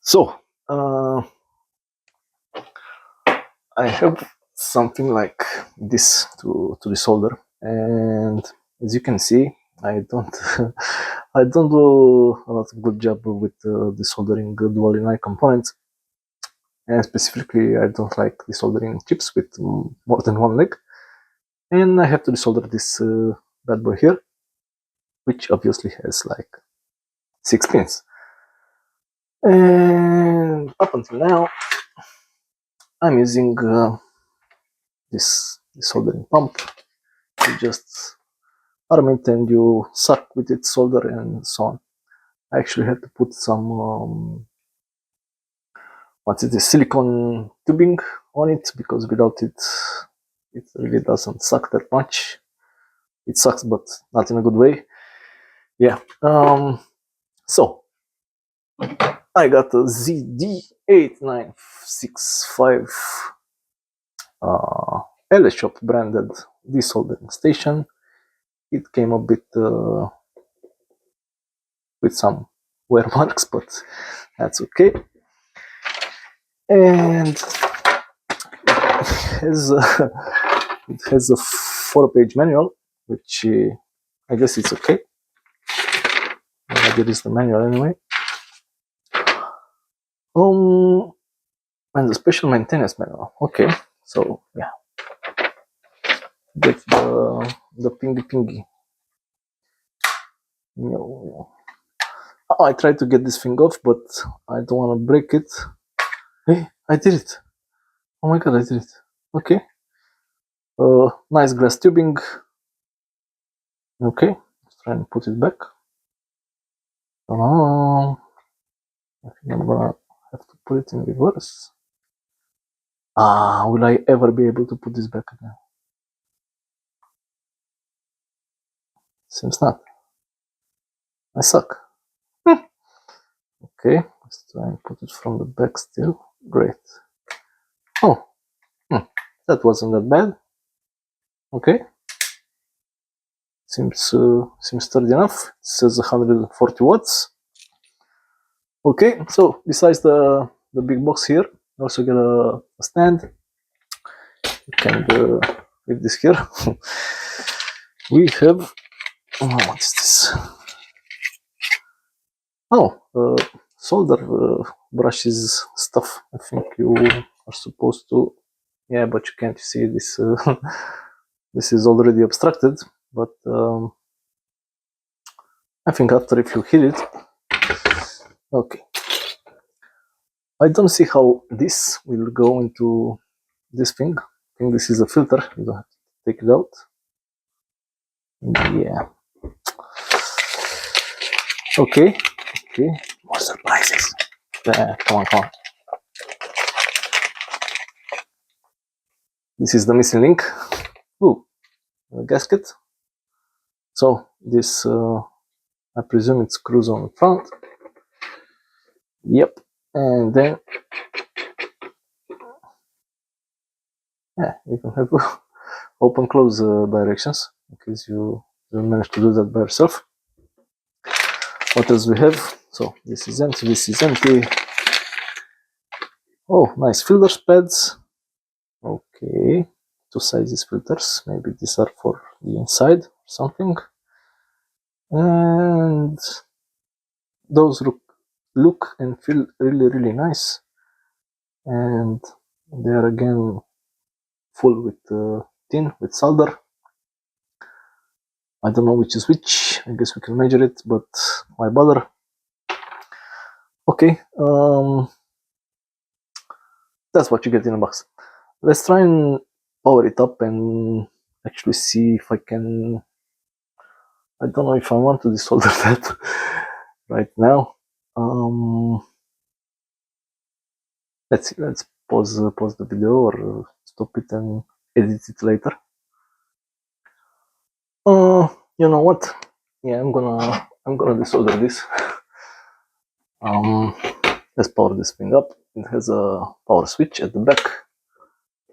So, uh, I have something like this to desolder, and as you can see, I don't I don't do a lot of good job with desoldering dual inline components, and specifically, I don't like desoldering chips with more than one leg, and I have to desolder this bad boy here, which obviously has like 6 pins. And up until now, I'm using this soldering pump. You just arm it and you suck with it, solder, and so on. I actually had to put some what's it, the silicone tubing on it, because without it, it really doesn't suck that much. It sucks, but not in a good way. Yeah. So I got a ZD-8965 Eleshop branded desoldering station. It came a bit with some wear marks, but that's okay. And it has a 4-page manual, which I guess it's okay. There is the manual anyway. And the special maintenance manual. Okay, so yeah, that's the pingy. No. Oh, I tried to get this thing off, but I don't want to break it. Hey, I did it! Oh my god, I did it! Okay. Nice glass tubing. Okay, let's try and put it back. I think I'm gonna have to put it in reverse. Will I ever be able to put this back again? Seems not. I suck. Okay, let's try and put it from the back still. Great. Oh, that wasn't that bad. Okay. Seems sturdy enough. It says 140 watts. Okay, so besides the big box here, you also get a stand. You can leave this here. We have, what is this? Oh, solder brushes stuff. I think you are supposed to, yeah, but you can't see this. This is already obstructed, but I think after if you hit it, okay. I don't see how this will go into this thing. I think this is a filter. You don't have to take it out. Yeah. Okay. Okay. More surprises. Come on. This is the missing link. Ooh, a gasket. So this, I presume it screws on the front. Yep. And then, yeah, you can have open-close directions in case you manage to do that by yourself. What else we have? So this is empty. This is empty. Oh, nice filter pads. Okay, 2 sizes filters. Maybe these are for the inside or something. And those look and feel really nice. And they are again full with tin, with solder. I don't know which is which. I guess we can measure it, but why bother? Okay, that's what you get in a box. Let's try and power it up and actually see if I can. I don't know if I want to desolder that right now. Let's see. Let's pause the video or stop it and edit it later. You know what? Yeah, I'm gonna desolder this. Let's power this thing up. It has a power switch at the back.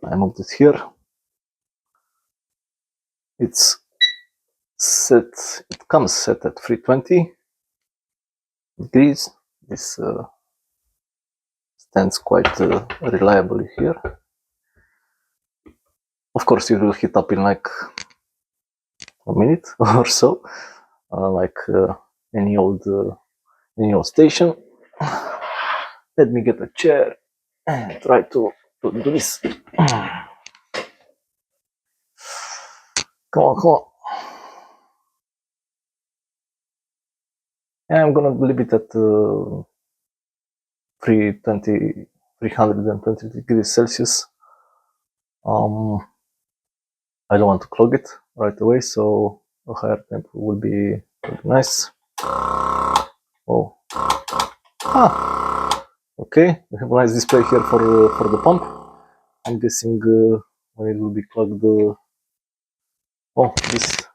I moved it here. It's set. It comes set at 320. degrees. This stands quite reliably here. Of course, it will heat up in like a minute or so, like any old station. Let me get a chair and try to do this. Come on, come on. And I'm gonna leave it at 320 degrees Celsius. I don't want to clog it right away, so a higher temp will be nice. Oh, okay. We have a nice display here for the pump. I'm guessing when it will be clogged. Oh, this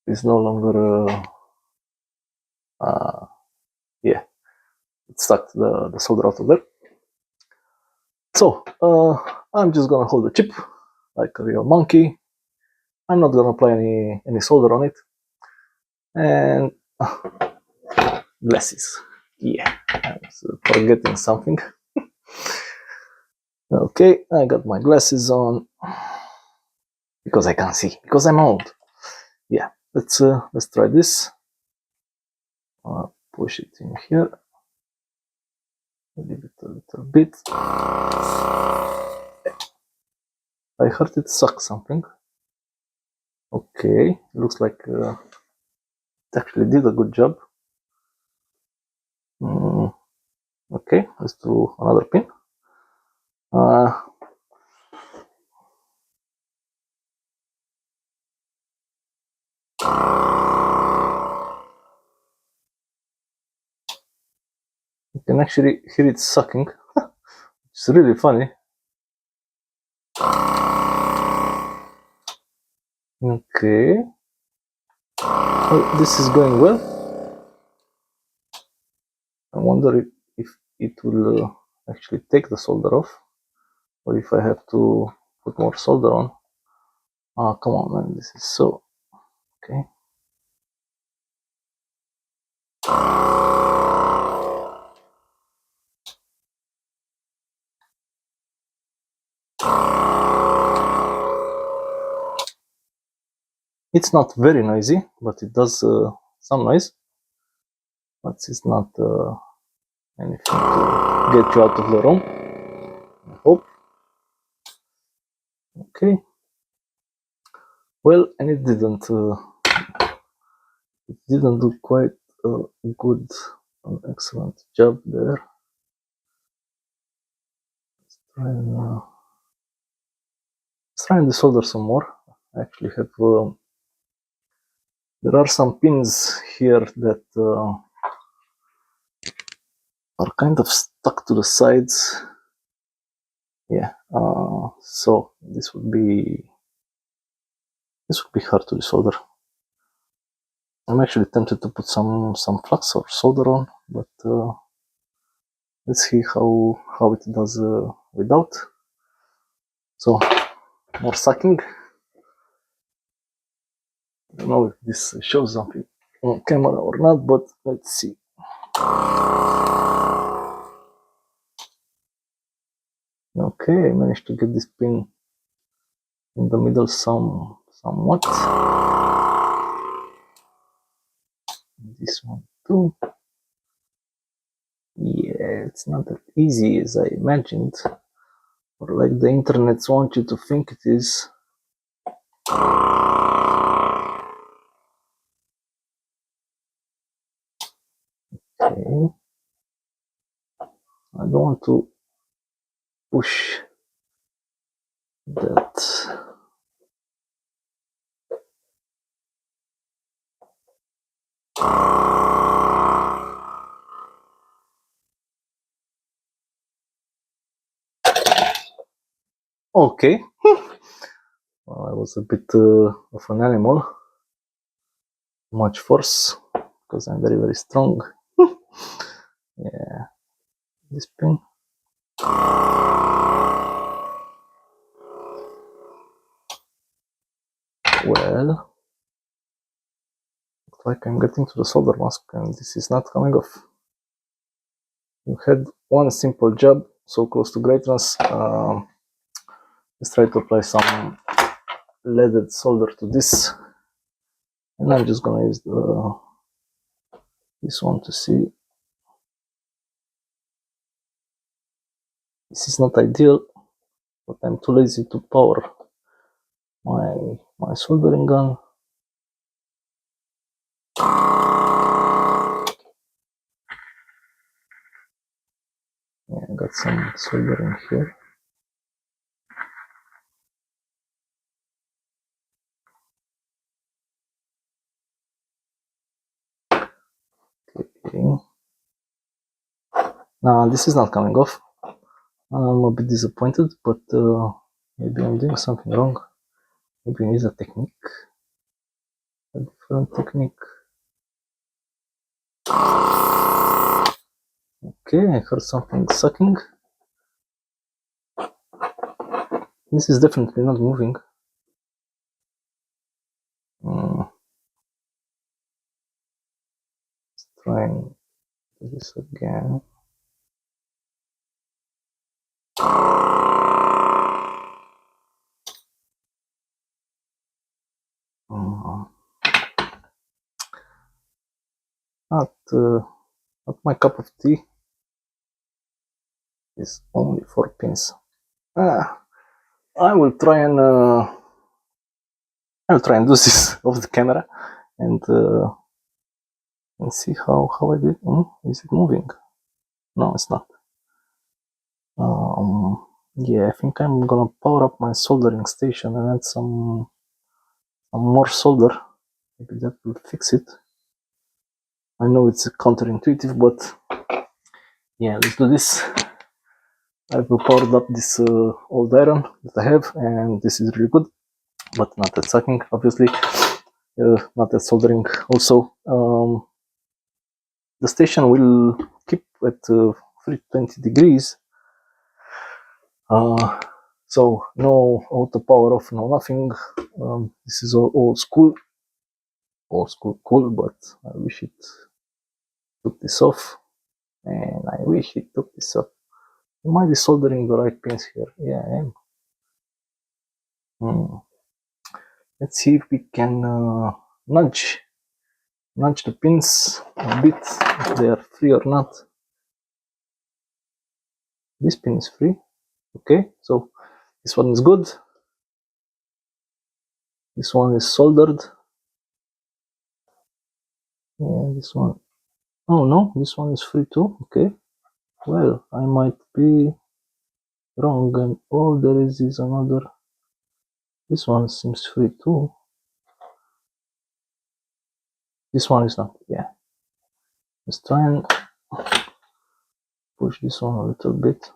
is no longer. Yeah, it stuck the solder out of there. So I'm just gonna hold the chip like a real monkey. I'm not gonna apply any solder on it. And glasses. Yeah, I was forgetting something. Okay, I got my glasses on because I can't see because I'm old. Yeah, let's try this. Push it in here. Leave it a little bit. I heard it suck something. Okay, looks like it actually did a good job. Okay, let's do another pin. You can actually hear it sucking. It's really funny. Okay. Oh, this is going well. I wonder if it will actually take the solder off, or if I have to put more solder on. Ah, come on, man, this is so... Okay. It's not very noisy, but it does some noise. But it's not anything to get you out of the room, I hope. Okay. Well, and it didn't do quite a good, an excellent job there. Let's try and desolder some more. I actually have there are some pins here that are kind of stuck to the sides. Yeah, so this would be hard to desolder. I'm actually tempted to put some flux or solder on, but let's see how it does without. So more sucking. I don't know if this shows something on camera or not, but let's see. Okay, I managed to get this pin in the middle somewhat. This one too. Yeah, it's not that easy as I imagined, or like the internets want you to think it is. Okay. I don't want to push that. Okay. Well, I was a bit of an animal. Much force because I'm very, very strong. Yeah. This pin. Well, like I'm getting to the solder mask and this is not coming off. We had one simple job so close to greatness. Let's try to apply some leaded solder to this, and I'm just gonna use this one to see. This is not ideal, but I'm too lazy to power my soldering gun. Yeah, I got some soldering here. Okay. Now this is not coming off. I'm a bit disappointed, but maybe I'm doing something wrong. Maybe I need a technique, a different technique. Okay, I heard something sucking. This is definitely not moving. Let's try and do this again. Not, not my cup of tea. It's only 4 pins. I will try and do this off the camera and see how I did. Is it moving? No, it's not. Yeah, I think I'm gonna power up my soldering station and add some more solder. Maybe that will fix it. I know it's counterintuitive, but yeah, let's do this. I've powered up this old iron that I have, and this is really good, but not that sucking, obviously. Not that soldering. Also, the station will keep at 320 degrees. So no auto power off, no nothing. This is all old school cool, but I wish it took this off, and I wish it took this off. Am I desoldering the right pins here? Yeah, I am. Let's see if we can nudge the pins a bit, if they are free or not. This pin is free. Okay, so this one is good. This one is soldered. Yeah, this one. Oh no, this one is free too. Okay. Well, I might be wrong, and all there is another. This one seems free too. This one is not. Yeah. Let's try and push this one a little bit.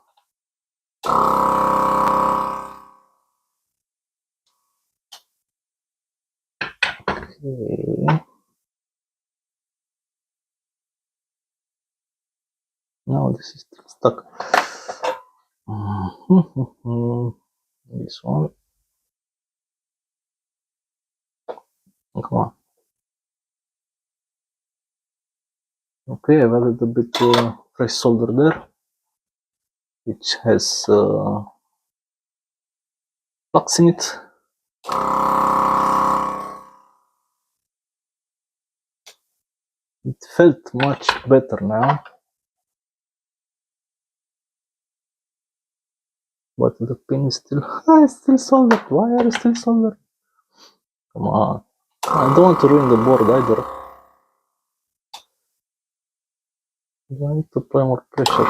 Okay. Now this is still stuck. This one. Oh, come on. Okay, I've added a bit fresh solder there, which has flux in it. It felt much better now, but the pin is still it's still soldered. Why are you still soldered? Come on. I don't want to ruin the board either. I need to apply more pressure.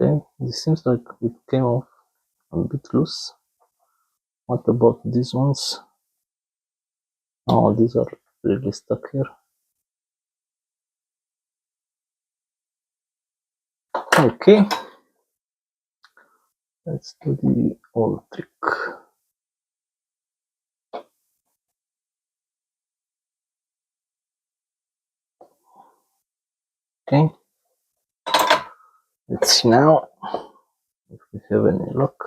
Okay, this seems like it came off a bit loose. What about these ones? Oh, these are really stuck here. Okay, let's do the old trick. Okay, Let's see now if we have any luck.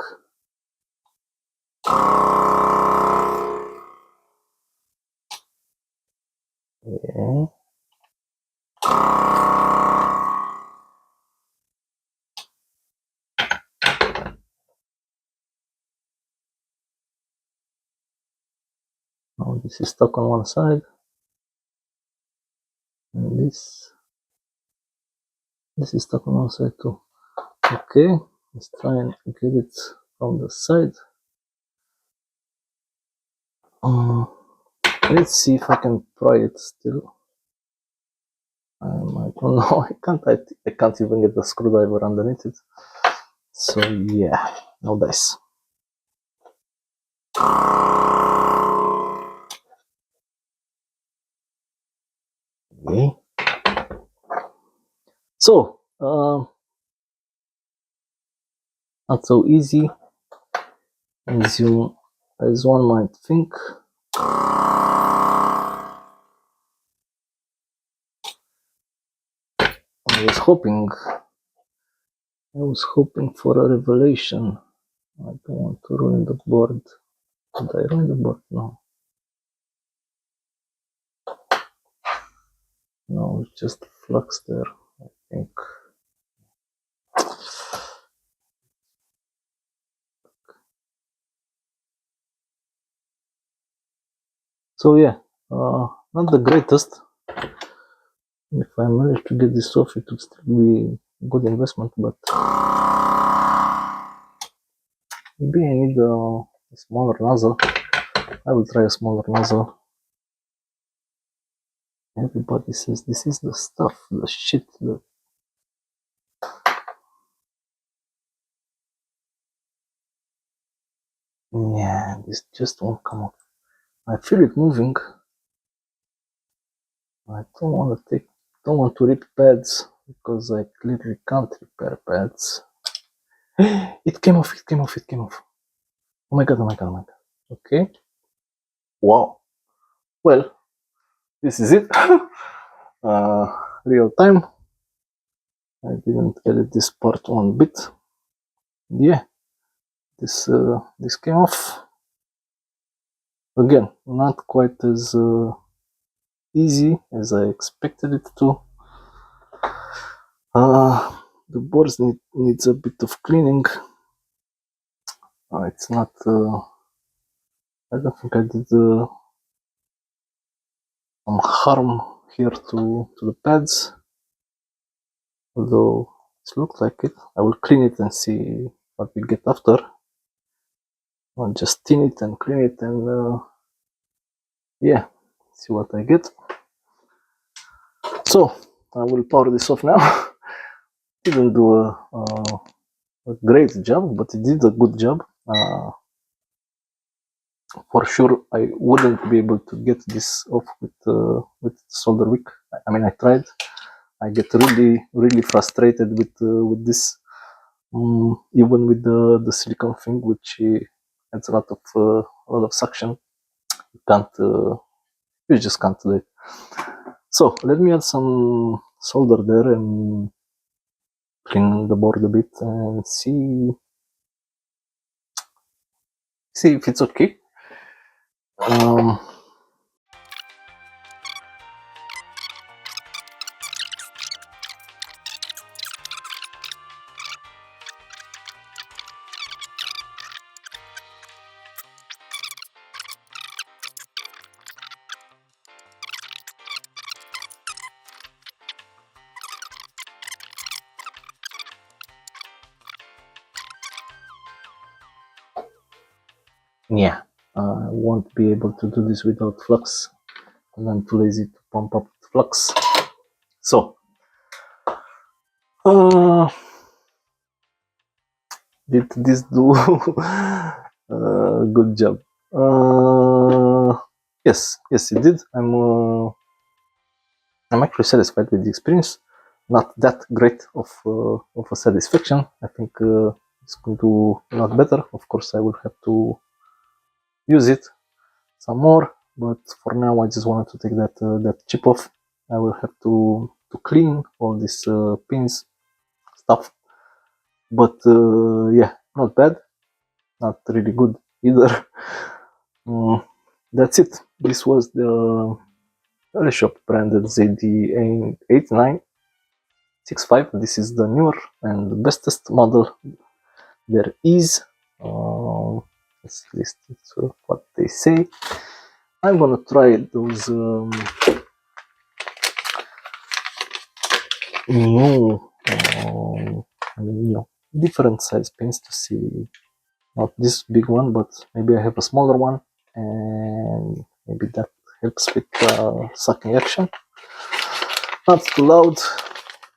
Okay. Now this is stuck on one side, and this is stuck on one side too. Okay, let's try and get it from the side. Let's see if I can pry it still. I don't know. I can't even get the screwdriver underneath it. So yeah, no dice. Okay. So not so easy as one might think. I was hoping for a revelation. I don't want to ruin the board. Did I ruin the board? No. No, it's just flux there, I think. So yeah, not the greatest. If I manage to get this off, it would still be a good investment, but maybe I need a smaller nozzle. I will try a smaller nozzle. Everybody says this is the stuff, the shit. Yeah, this just won't come up. I feel it moving. I don't want to rip pads because I clearly can't repair pads. It came off. Oh my god. Okay. Wow. Well, this is it. Real time. I didn't edit this part one bit. Yeah, this came off. Again, not quite as easy as I expected it to. The boards needs a bit of cleaning. It's not. I don't think I did some harm here to the pads, although it looks like it. I will clean it and see what we get after. I'll just tin it and clean it and yeah, see what I get. So I will power this off now. Didn't do a great job, but it did a good job. For sure, I wouldn't be able to get this off with solder wick. I mean, I tried. I get really frustrated with this, even with the silicone thing, which adds a lot of suction. You can't, you just can't do it. So let me add some solder there and clean the board a bit and see if it's okay. Yeah, I won't be able to do this without flux, and I'm too lazy to pump up flux. So, did this do good job? Yes, it did. I'm actually satisfied with the experience. Not that great of a satisfaction. I think it's going to do a lot better. Of course, I will have to use it some more, but for now I just wanted to take that chip off. I will have to clean all these pins stuff but yeah, not bad, not really good either. Mm, that's it. This was the Eleshop branded ZD-8965. This is the newer and the bestest model there is. Let's list what they say. I'm gonna try those new, different size pins to see. Not this big one, but maybe I have a smaller one, and maybe that helps with sucking action. Not too loud.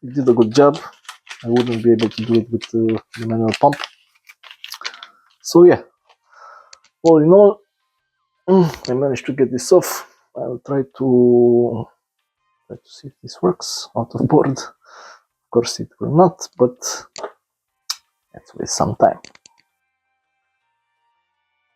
It did a good job. I wouldn't be able to do it with the manual pump. So yeah, all in all, I managed to get this off. I'll try to see if this works out of board. Of course, it will not, but let's waste some time.